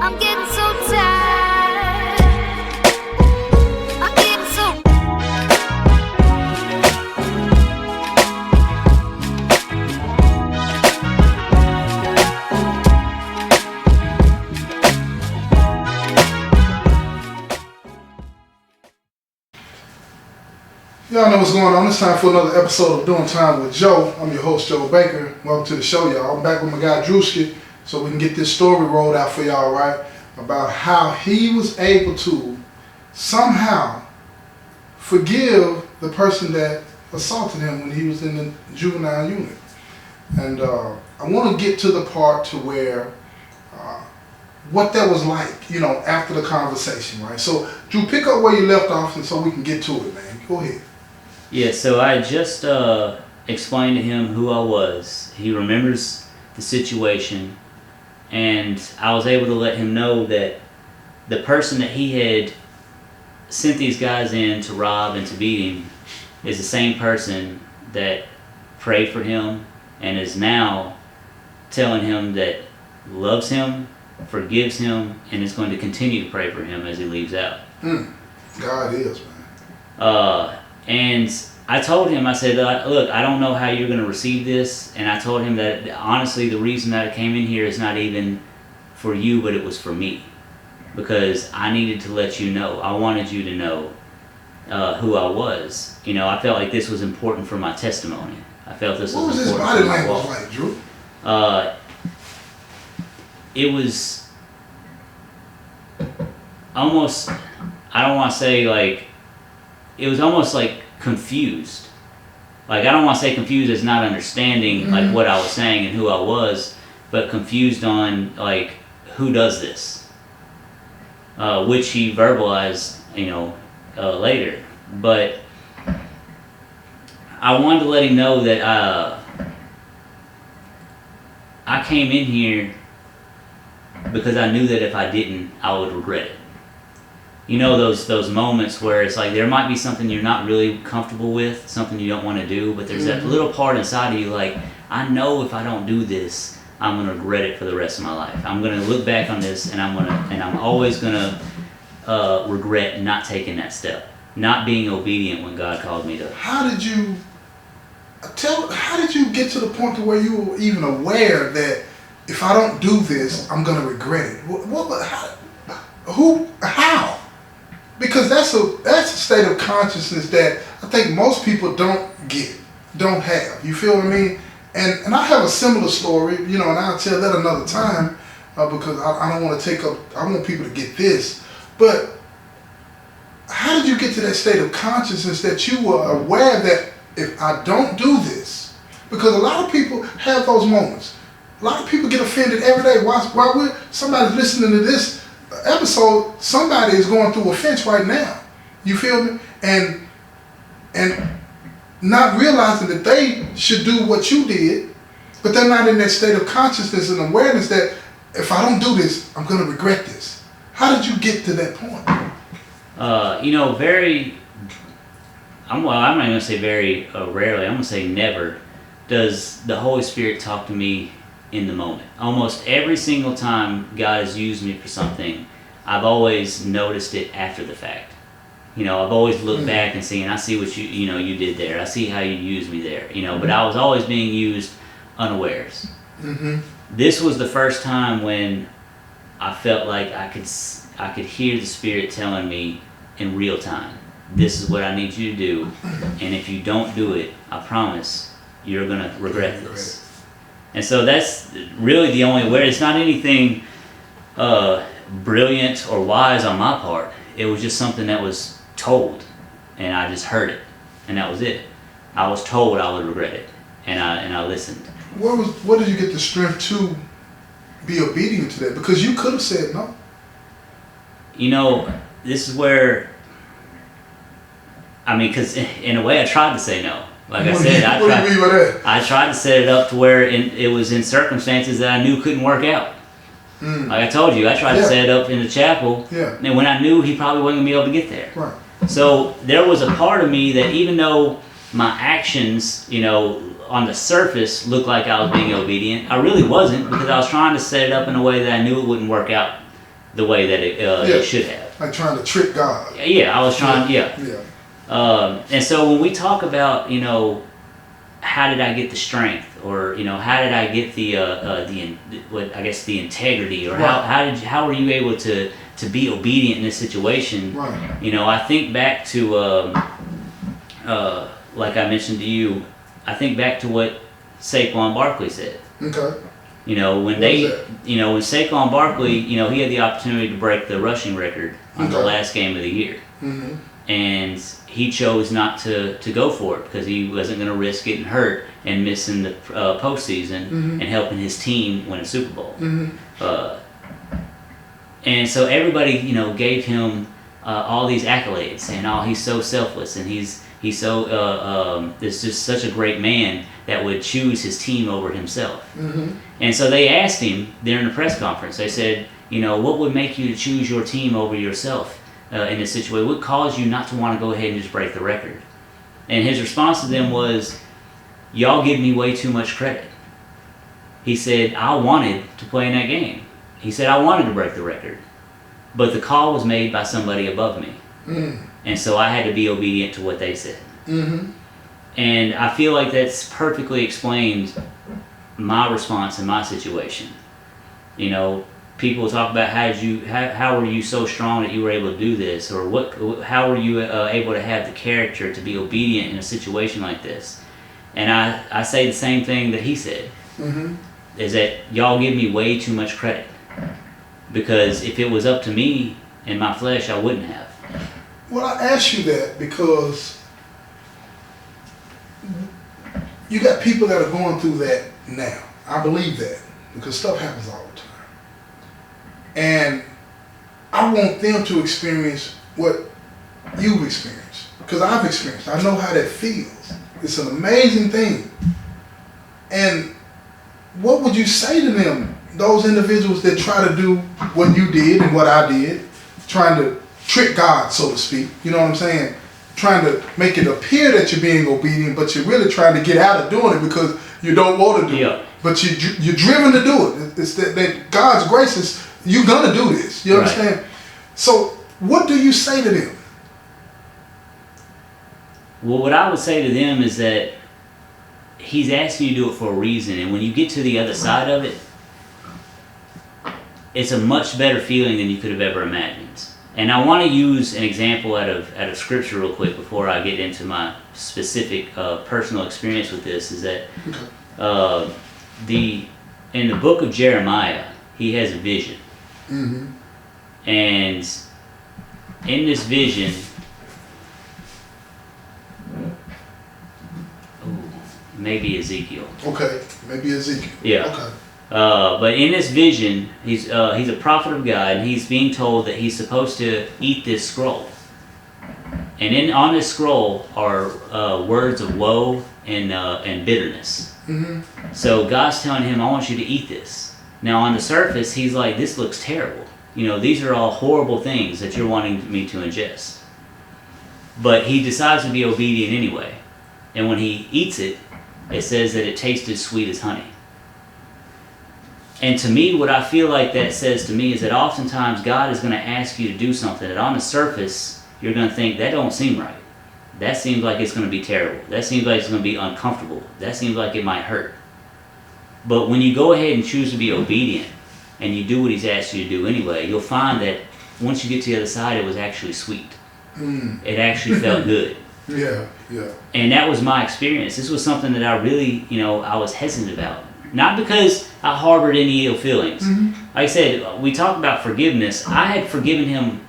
I'm getting so tired. I'm getting so. Y'all know what's going on. It's time for another episode of Doing Time with Joe. I'm your host, Joe Baker. Welcome to the show, y'all. I'm back with my guy, Drewski, so we can get this story rolled out for y'all, right? About how he was able to somehow forgive the person that assaulted him when he was in the juvenile unit. And I want to get to the part to where what that was like, you know, after the conversation, right? So, Drew, pick up where you left off and so we can get to it, man. Go ahead. Yeah, so I just explained to him who I was. He remembers the situation, and I was able to let him know that the person that he had sent these guys in to rob and to beat him is the same person that prayed for him and is now telling him that loves him, forgives him, and is going to continue to pray for him as he leaves out. God is, man. And I told him, I said, look, I don't know how you're going to receive this. And I told him that, honestly, the reason that I came in here is not even for you, but it was for me. Because I needed to let you know. I wanted you to know who I was. You know, I felt like this was important for my testimony. I felt this was important. What was his body language like, Drew? It was almost, I don't want to say like, it was almost like confused. Like, I don't want to say confused as not understanding like what I was saying and who I was, but confused on like, who does this? Which he verbalized, you know, later. But I wanted to let him know that I came in here because I knew that if I didn't, I would regret it. You know, those moments where it's like there might be something you're not really comfortable with, something you don't want to do, but there's that little part inside of you like, I know if I don't do this, I'm gonna regret it for the rest of my life. I'm gonna look back on this and I'm always gonna regret not taking that step, not being obedient when God called me to. How did you get to the point to where you were even aware that if I don't do this, I'm gonna regret it? How? Because that's a state of consciousness that I think most people don't have. You feel what I mean? And I have a similar story, you know, and I'll tell that another time because I don't want to take up. I want people to get this. But how did you get to that state of consciousness that you were aware that if I don't do this, because a lot of people have those moments. A lot of people get offended every day. While somebody's listening to this episode, somebody is going through offense right now. You feel me? And not realizing that they should do what you did, but they're not in that state of consciousness and awareness that if I don't do this, I'm going to regret this. How did you get to that point? You know, I'm not going to say very rarely, I'm going to say never, does the Holy Spirit talk to me in the moment. Almost every single time God has used me for something, I've always noticed it after the fact. You know, I've always looked back and seen, I see what you did there. I see how you used me there. You know, but I was always being used unawares. This was the first time when I felt like I could hear the Spirit telling me in real time, this is what I need you to do, and if you don't do it, I promise you're gonna regret this. And so that's really the only way. It's not anything brilliant or wise on my part. It was just something that was told, and I just heard it, and that was it. I was told I would regret it, and I listened. Where did you get the strength to be obedient to that? Because you could have said no. You know, this is where, I mean, because in a way I tried to say no. Like I said, what do you mean by that? I tried to set it up to where it was in circumstances that I knew couldn't work out. Like I told you, I tried to set it up in the chapel, and when I knew he probably wasn't going to be able to get there. Right. So there was a part of me that even though my actions, you know, on the surface looked like I was being obedient, I really wasn't, because I was trying to set it up in a way that I knew it wouldn't work out the way that it should have. Like trying to trick God. Yeah, I was trying. Yeah. Yeah. And so when we talk about, how did I get the strength, or how did I get the integrity, or Right. how were you able to be obedient in this situation? Right. I think back to like I mentioned to you, I think back to what Saquon Barkley said. Okay. When when Saquon Barkley, he had the opportunity to break the rushing record on the last game of the year. Mm-hmm. And he chose not to go for it because he wasn't going to risk getting hurt and missing the postseason and helping his team win a Super Bowl. And so everybody, gave him all these accolades, saying, "Oh, he's so selfless, and he's so is just such a great man that would choose his team over himself." And so they asked him during the press conference. They said, "What would make you to choose your team over yourself in this situation? What would cause you not to want to go ahead and just break the record?" And his response to them was, "Y'all give me way too much credit." He said, "I wanted to play in that game." He said, "I wanted to break the record, but the call was made by somebody above me. And so I had to be obedient to what they said." And I feel like that's perfectly explained my response in my situation. People talk about how were you so strong that you were able to do this, or how were you able to have the character to be obedient in a situation like this? And I say the same thing that he said, is that y'all give me way too much credit, because if it was up to me and my flesh, I wouldn't have. Well, I ask you that because you got people that are going through that now. I believe that because stuff happens all the time. And I want them to experience what you've experienced, because I've experienced. I know how that feels. It's an amazing thing. And what would you say to them, those individuals that try to do what you did and what I did, trying to trick God, so to speak, you know what I'm saying? Trying to make it appear that you're being obedient, but you're really trying to get out of doing it because you don't want to do it. But you're driven to do it. It's that God's grace is, you're going to do this. You understand? Right. So what do you say to them? Well, what I would say to them is that he's asking you to do it for a reason. And when you get to the other side of it, it's a much better feeling than you could have ever imagined. And I want to use an example out of scripture real quick before I get into my specific personal experience with this. Is that in the book of Jeremiah, he has a vision. And in this vision, maybe Ezekiel. Okay, maybe Ezekiel. Yeah. Okay. But in this vision, he's a prophet of God, and he's being told that he's supposed to eat this scroll. And on this scroll are words of woe and bitterness. So God's telling him, "I want you to eat this." Now on the surface, he's like, "This looks terrible. These are all horrible things that you're wanting me to ingest." But he decides to be obedient anyway. And when he eats it, it says that it tasted sweet as honey. And to me, what I feel like that says to me is that oftentimes God is going to ask you to do something that on the surface, you're going to think, that don't seem right. That seems like it's going to be terrible. That seems like it's going to be uncomfortable. That seems like it might hurt. But when you go ahead and choose to be obedient, and you do what he's asked you to do anyway, you'll find that once you get to the other side, it was actually sweet. It actually felt good. Yeah. And that was my experience. This was something that I really, I was hesitant about. Not because I harbored any ill feelings. Like I said, we talked about forgiveness. I had forgiven him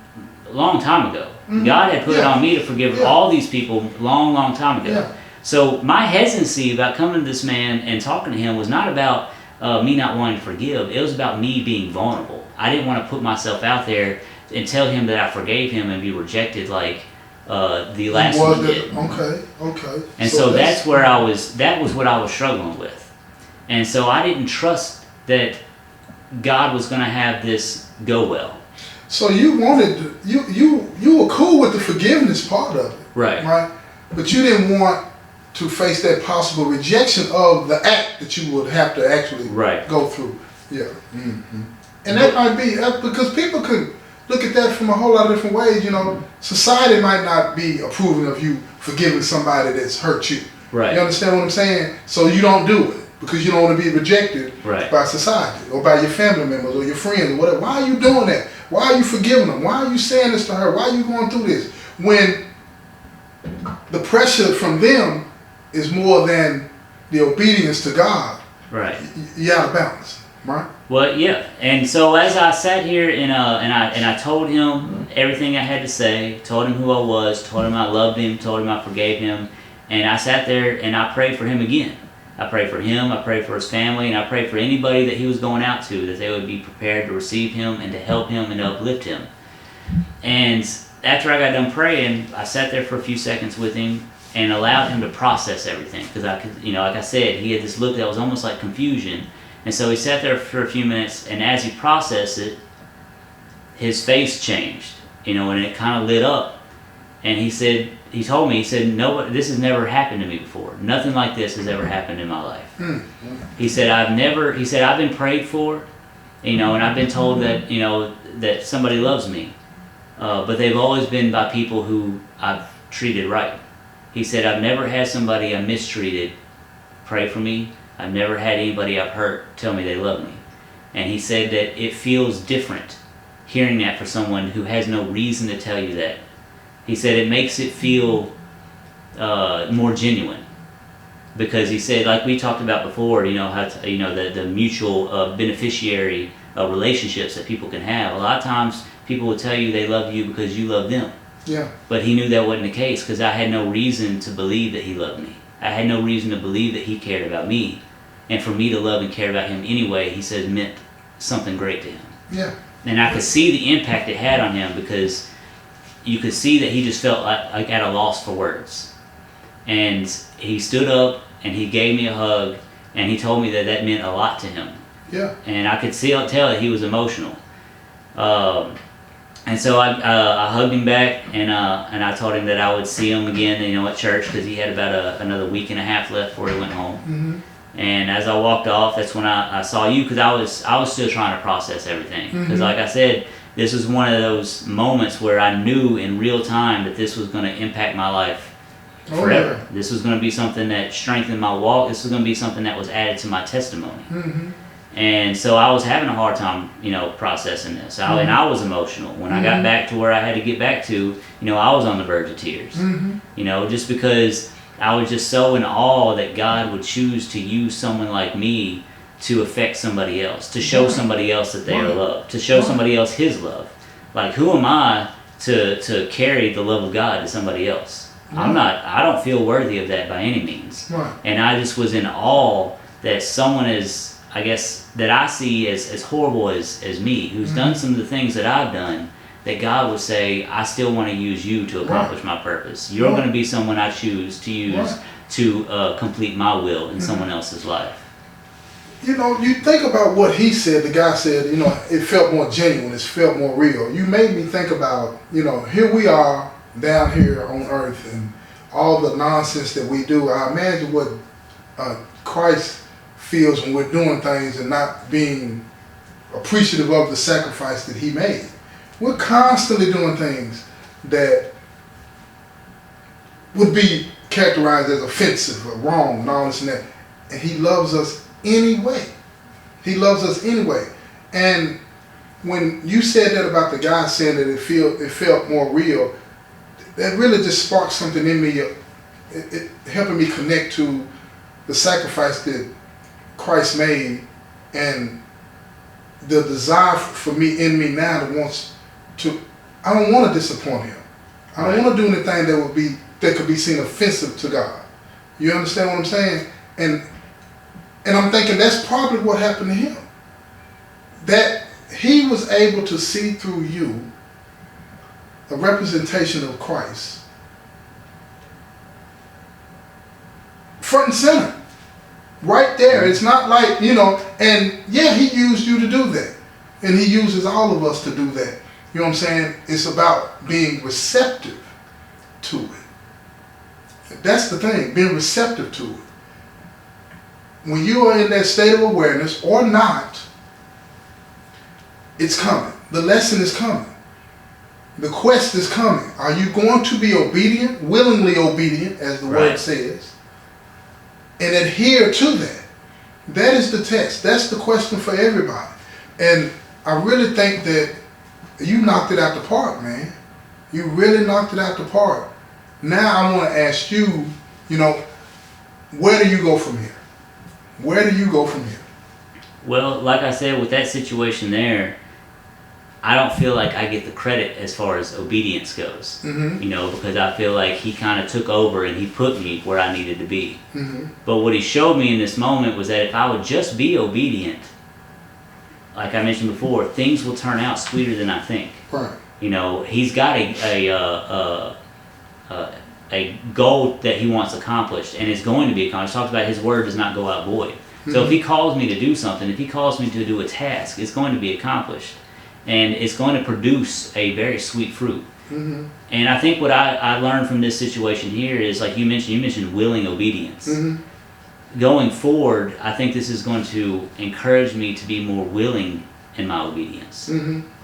a long time ago. God had put it on me to forgive all these people long time ago. So my hesitancy about coming to this man and talking to him was not about me not wanting to forgive. It was about me being vulnerable. I didn't want to put myself out there and tell him that I forgave him and be rejected like the last one did. Okay. And so that's where that was what I was struggling with. And so I didn't trust that God was going to have this go well. So you wanted to, you were cool with the forgiveness part of it. Right? But you didn't want to face that possible rejection of the act that you would have to actually go through. Yeah. And that might be because people could look at that from a whole lot of different ways. You know, society might not be approving of you forgiving somebody that's hurt you. Right. You understand what I'm saying? So you don't do it because you don't want to be rejected by society or by your family members or your friends or whatever. Why are you doing that? Why are you forgiving them? Why are you saying this to her? Why are you going through this? When the pressure from them is more than the obedience to God. Right. You're out of balance, right? Well, yeah. And so as I sat here and I told him everything I had to say, told him who I was, told him I loved him, told him I forgave him, and I sat there and I prayed for him again. I prayed for him, I prayed for his family, and I prayed for anybody that he was going out to, that they would be prepared to receive him and to help him and to uplift him. And after I got done praying, I sat there for a few seconds with him and allowed him to process everything. Because I could, like I said, he had this look that was almost like confusion. And so he sat there for a few minutes, and as he processed it, his face changed, and it kind of lit up. And he told me, no, this has never happened to me before. Nothing like this has ever happened in my life. He said, I've been prayed for, and I've been told that, that somebody loves me. But they've always been by people who I've treated right. He said, I've never had somebody I mistreated pray for me. I've never had anybody I've hurt tell me they love me. And he said that it feels different hearing that for someone who has no reason to tell you that. He said it makes it feel more genuine. Because he said, like we talked about before, how the mutual beneficiary relationships that people can have. A lot of times people will tell you they love you because you love them. Yeah. But he knew that wasn't the case because I had no reason to believe that he loved me. I had no reason to believe that he cared about me. And for me to love and care about him anyway, he said, meant something great to him. Yeah. And I could see the impact it had on him because you could see that he just felt like at a loss for words. And he stood up and he gave me a hug and he told me that that meant a lot to him. Yeah. And I could tell that he was emotional. And so I hugged him back and I told him that I would see him again, at church because he had about another week and a half left before he went home. Mm-hmm. And as I walked off, that's when I saw you because I was still trying to process everything. Because like I said, this was one of those moments where I knew in real time that this was going to impact my life forever. Yeah. This was going to be something that strengthened my walk. This was going to be something that was added to my testimony. Mm-hmm. And so I was having a hard time, processing this. And I was emotional. When I got back to where I had to get back to, I was on the verge of tears. Just because I was just so in awe that God would choose to use someone like me to affect somebody else, to show somebody else that they are loved, to show somebody else His love. Like, who am I to carry the love of God to somebody else? I don't feel worthy of that by any means. And I just was in awe that someone is, I guess, that I see as horrible as me, who's done some of the things that I've done, that God would say, I still want to use you to accomplish my purpose. You're going to be someone I choose to use to complete my will in someone else's life. You think about what he said, the guy said, it felt more genuine, it felt more real. You made me think about, here we are down here on earth and all the nonsense that we do. I imagine what Christ feels when we're doing things and not being appreciative of the sacrifice that he made. We're constantly doing things that would be characterized as offensive or wrong and all this and that. And he loves us anyway. He loves us anyway. And when you said that about the guy saying that it felt more real, that really just sparked something in me, it helping me connect to the sacrifice that Christ made and the desire for me in me now that wants to, I don't want to disappoint him. I don't want to do anything that could be seen offensive to God. You understand what I'm saying? And I'm thinking that's probably what happened to him. That he was able to see through you a representation of Christ front and center. Right there. It's not like, and yeah, he used you to do that. And he uses all of us to do that. You know what I'm saying? It's about being receptive to it. That's the thing, being receptive to it. When you are in that state of awareness or not, it's coming. The lesson is coming. The quest is coming. Are you going to be obedient, willingly obedient, as the word says, and adhere to that? That is the test. That's the question for everybody. And I really think that you knocked it out the park, man. You really knocked it out the park. Now I want to ask you, where do you go from here? Where do you go from here? Well, like I said, with that situation there, I don't feel like I get the credit as far as obedience goes. Because I feel like he kind of took over and he put me where I needed to be. But what he showed me in this moment was that if I would just be obedient, like I mentioned before, things will turn out sweeter than I think. Right. He's got a goal that he wants accomplished, and it's going to be accomplished. He talks about his word does not go out void. So if he calls me to do something, if he calls me to do a task, it's going to be accomplished. And it's going to produce a very sweet fruit. And I think what I learned from this situation here is, like you mentioned willing obedience. Going forward, I think this is going to encourage me to be more willing in my obedience.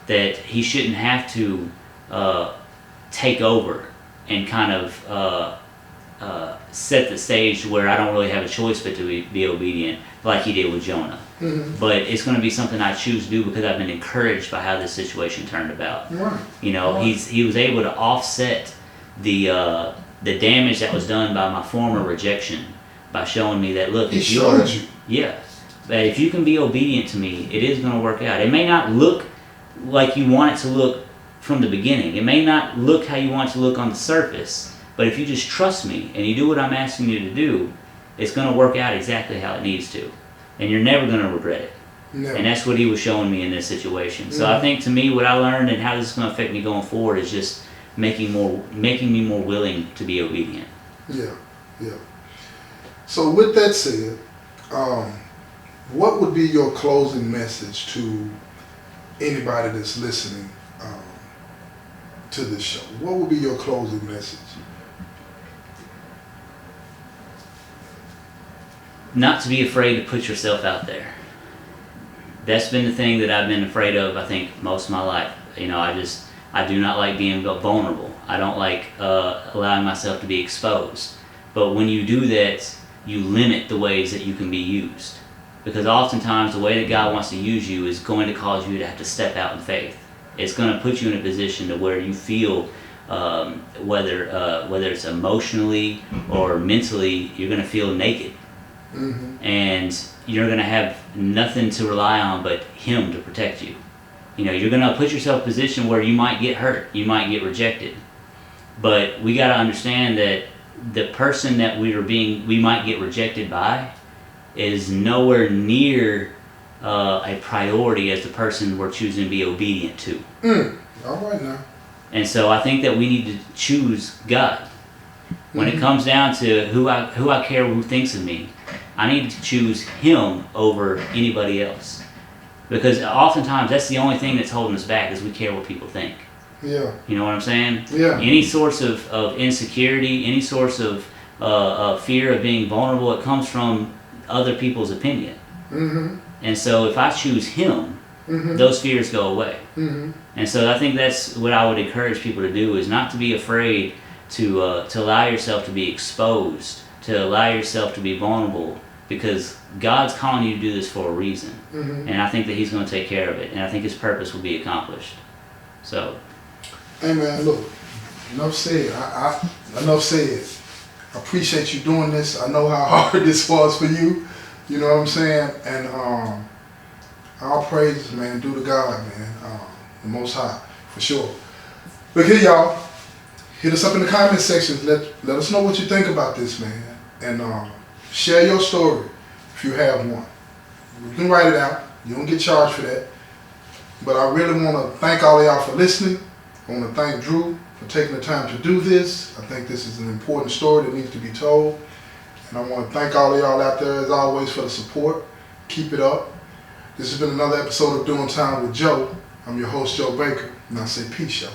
That he shouldn't have to take over and kind of set the stage where I don't really have a choice but to be obedient, like he did with Jonah. But it's going to be something I choose to do because I've been encouraged by how this situation turned about. He was able to offset the damage that was done by my former rejection by showing me that, look, if you can be obedient to me, it is going to work out. It may not look like you want it to look from the beginning. It may not look how you want it to look on the surface, but if you just trust me and you do what I'm asking you to do, it's going to work out exactly how it needs to. And you're never going to regret it. Never. And that's what he was showing me in this situation. So I think, to me, what I learned and how this is going to affect me going forward is just making me more willing to be obedient. Yeah. So with that said, what would be your closing message to anybody that's listening to this show? What would be your closing message? Not to be afraid to put yourself out there. That's been the thing that I've been afraid of, I think, most of my life. I do not like being vulnerable. I don't like allowing myself to be exposed. But when you do that, you limit the ways that you can be used. Because oftentimes the way that God wants to use you is going to cause you to have to step out in faith. It's going to put you in a position to where you feel, whether it's emotionally or mentally, you're going to feel naked. And you're going to have nothing to rely on but Him to protect you. You're going to put yourself in a position where you might get hurt, you might get rejected. But we got to understand that the person that we might get rejected by is nowhere near a priority as the person we're choosing to be obedient to. All right now. And so I think that we need to choose God. When it comes down to who I care who thinks of me, I need to choose Him over anybody else. Because oftentimes that's the only thing that's holding us back is we care what people think. Yeah. You know what I'm saying? Yeah. Any source of insecurity, any source of fear of being vulnerable, it comes from other people's opinion. And so if I choose Him, those fears go away. And so I think that's what I would encourage people to do, is not to be afraid to allow yourself to be exposed, to allow yourself to be vulnerable, because God's calling you to do this for a reason. And I think that He's going to take care of it, and I think His purpose will be accomplished. So, hey man, look, enough said. Enough said. I appreciate you doing this. I know how hard this was for you. You know what I'm saying? And all praises, man, due to God, man, the Most High, for sure. Look here, y'all. Hit us up in the comment section. Let us know what you think about this, man. And share your story if you have one. You can write it out. You don't get charged for that. But I really want to thank all of y'all for listening. I want to thank Drew for taking the time to do this. I think this is an important story that needs to be told. And I want to thank all of y'all out there, as always, for the support. Keep it up. This has been another episode of Doing Time with Joe. I'm your host, Joe Baker, and I say peace, y'all.